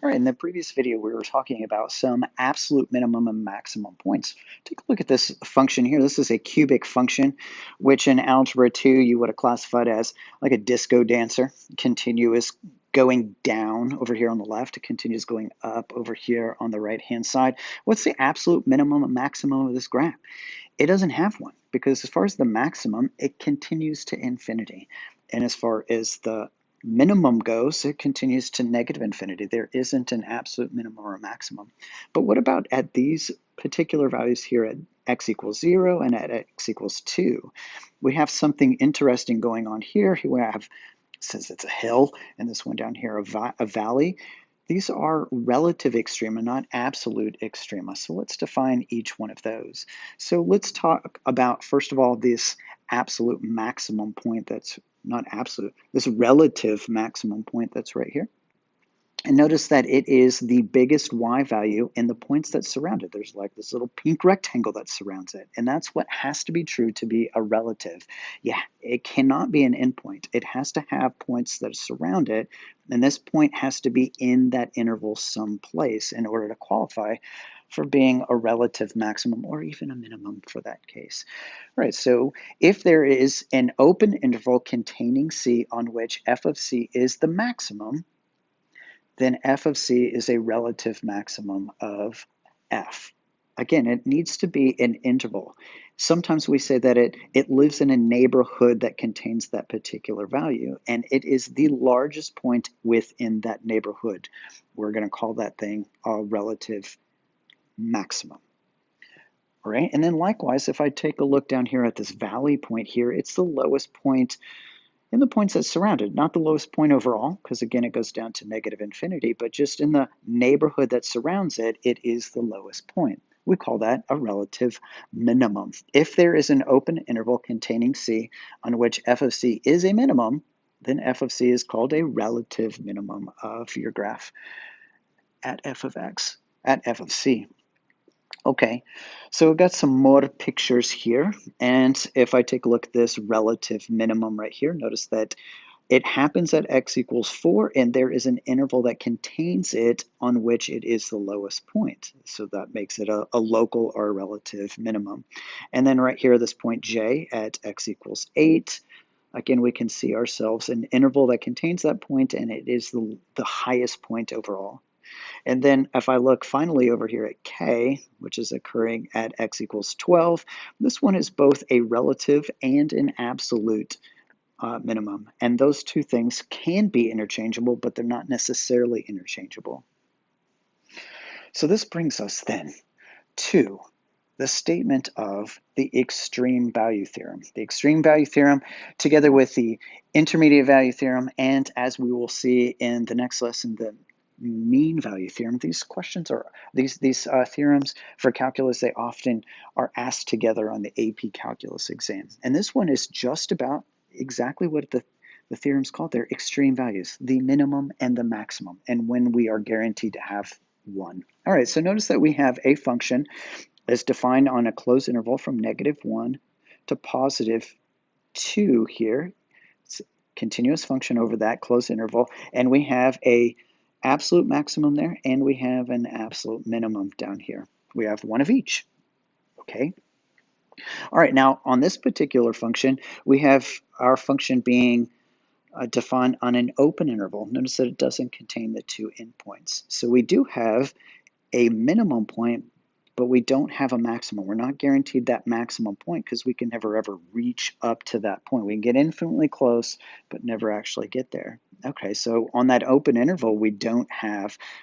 All right, in the previous video, we were talking about some absolute minimum and maximum points. Take a look at this function here. This is a cubic function, which in Algebra 2, you would have classified as like a disco dancer, continuous going down over here on the left, continuous going up over here on the right-hand side. What's the absolute minimum and maximum of this graph? It doesn't have one, because as far as the maximum, it continues to infinity. And as far as the minimum goes, it continues to negative infinity. There isn't an absolute minimum or a maximum. But what about at these particular values here at x equals 0 and at x equals 2? We have something interesting going on here. We have, says it's a hill, and this one down here, a valley. These are relative extrema, not absolute extrema. So let's define each one of those. So let's talk about, first of all, this absolute maximum point that's not absolute, this relative maximum point that's right here. And notice that it is the biggest y value in the points that surround it. There's like this little pink rectangle that surrounds it. And that's what has to be true to be a relative. Yeah, it cannot be an endpoint. It has to have points that surround it. And this point has to be in that interval someplace in order to qualify for being a relative maximum or even a minimum for that case. All right, so if there is an open interval containing C on which f of C is the maximum, then f of c is a relative maximum of f. Again, it needs to be an interval. Sometimes we say that it lives in a neighborhood that contains that particular value, and it is the largest point within that neighborhood. We're going to call that thing a relative maximum. All right, and then likewise, if I take a look down here at this valley point here, it's the lowest point in the points that surround it, not the lowest point overall, because again, it goes down to negative infinity, but just in the neighborhood that surrounds it, it is the lowest point. We call that a relative minimum. If there is an open interval containing C on which f of C is a minimum, then f of C is called a relative minimum of your graph at f of x, at f of C. Okay, so we've got some more pictures here. And if I take a look at this relative minimum right here, notice that it happens at x equals 4, and there is an interval that contains it on which it is the lowest point. So that makes it a local or relative minimum. And then right here, this point j at x equals 8. Again, we can see ourselves an interval that contains that point, and it is the highest point overall. And then if I look finally over here at k, which is occurring at x equals 12, this one is both a relative and an absolute minimum. And those two things can be interchangeable, but they're not necessarily interchangeable. So this brings us then to the statement of the extreme value theorem. The extreme value theorem, together with the intermediate value theorem, and as we will see in the next lesson, the mean value theorem. These questions are these theorems for calculus. They often are asked together on the AP Calculus exam, and this one is just about exactly what the theorem's called. They're extreme values, the minimum and the maximum, and when we are guaranteed to have one. All right, so notice that we have a function that's defined on a closed interval from -1 to +2 here. It's a continuous function over that closed interval, and we have a absolute maximum there, and we have an absolute minimum down here. We have one of each, okay? All right, now on this particular function, we have our function being defined on an open interval. Notice that it doesn't contain the two endpoints. So we do have a minimum point, but we don't have a maximum. We're not guaranteed that maximum point because we can never ever reach up to that point. We can get infinitely close, but never actually get there. Okay, so on that open interval, we're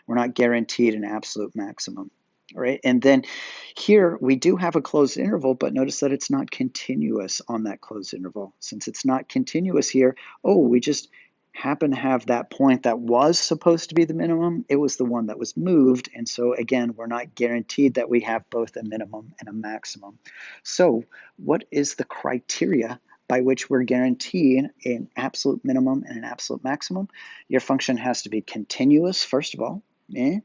not guaranteed an absolute maximum. All right, and then here we do have a closed interval, but notice that it's not continuous on that closed interval. Since it's not continuous here, we just happen to have that point that was supposed to be the minimum. It was the one that was moved, and so again, we're not guaranteed that we have both a minimum and a maximum. So what is the criteria by which we're guaranteed an absolute minimum and an absolute maximum? Your function has to be continuous, first of all, and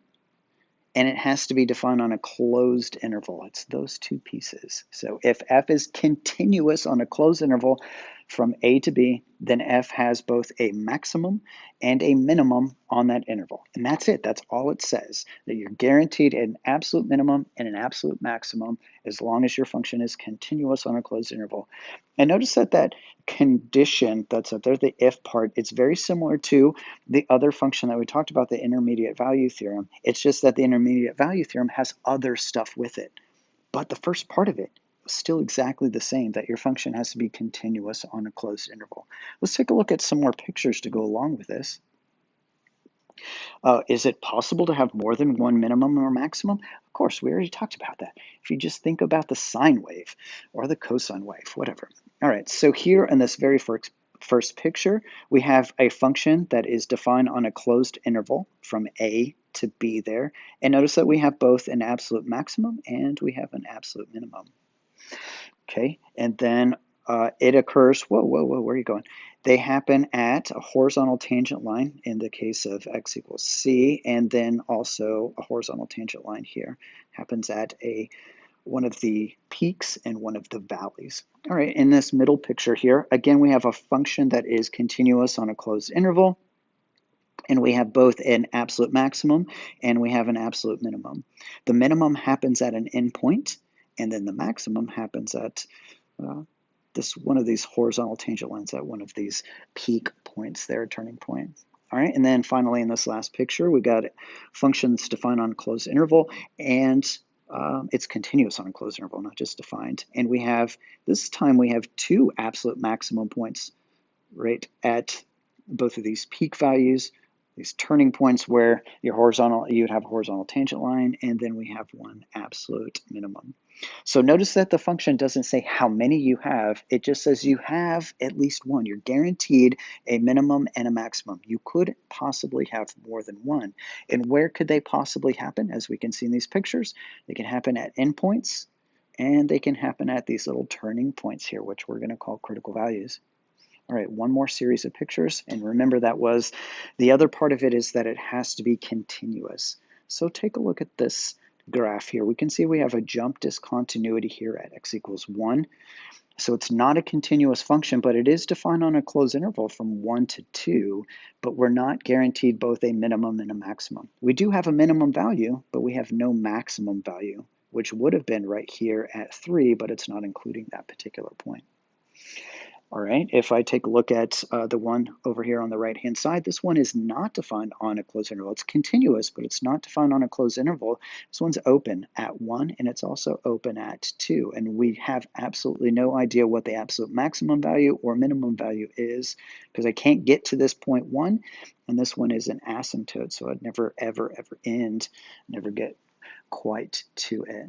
it has to be defined on a closed interval. It's those two pieces. So if f is continuous on a closed interval from A to B, then f has both a maximum and a minimum on that interval. And that's it. That's all it says, that you're guaranteed an absolute minimum and an absolute maximum as long as your function is continuous on a closed interval. And notice that that condition that's up there, the if part, it's very similar to the other function that we talked about, the intermediate value theorem. It's just that the intermediate value theorem has other stuff with it. But the first part of it is still exactly the same, that your function has to be continuous on a closed interval. Let's take a look at some more pictures to go along with this. Is it possible to have more than one minimum or maximum? Of course, we already talked about that. If you just think about the sine wave or the cosine wave, whatever. All right, so here in this very first picture, we have a function that is defined on a closed interval from A to B there. And notice that we have both an absolute maximum and we have an absolute minimum. Okay, and then it occurs, whoa, where are you going? They happen at a horizontal tangent line in the case of x equals c, and then also a horizontal tangent line here happens at one of the peaks and one of the valleys. All right, in this middle picture here, again, we have a function that is continuous on a closed interval, and we have both an absolute maximum and we have an absolute minimum. The minimum happens at an endpoint, and then the maximum happens at this one of these horizontal tangent lines at one of these peak points there, turning points. All right, and then finally in this last picture, we got functions defined on a closed interval, and it's continuous on a closed interval, not just defined. And we have, this time we have two absolute maximum points right at both of these peak values, these turning points where you'd have a horizontal tangent line, and then we have one absolute minimum. So notice that the function doesn't say how many you have, it just says you have at least one. You're guaranteed a minimum and a maximum. You could possibly have more than one. And where could they possibly happen? As we can see in these pictures, they can happen at endpoints, and they can happen at these little turning points here, which we're going to call critical values. All right, one more series of pictures, and remember that was, the other part of it is that it has to be continuous. So take a look at this graph here. We can see we have a jump discontinuity here at x equals 1. So it's not a continuous function, but it is defined on a closed interval from 1 to 2, but we're not guaranteed both a minimum and a maximum. We do have a minimum value, but we have no maximum value, which would have been right here at 3, but it's not including that particular point. All right, if I take a look at the one over here on the right-hand side, this one is not defined on a closed interval. It's continuous, but it's not defined on a closed interval. This one's open at 1, and it's also open at 2. And we have absolutely no idea what the absolute maximum value or minimum value is, because I can't get to this point 1, and this one is an asymptote, so I'd never, ever, ever end, never get quite to it.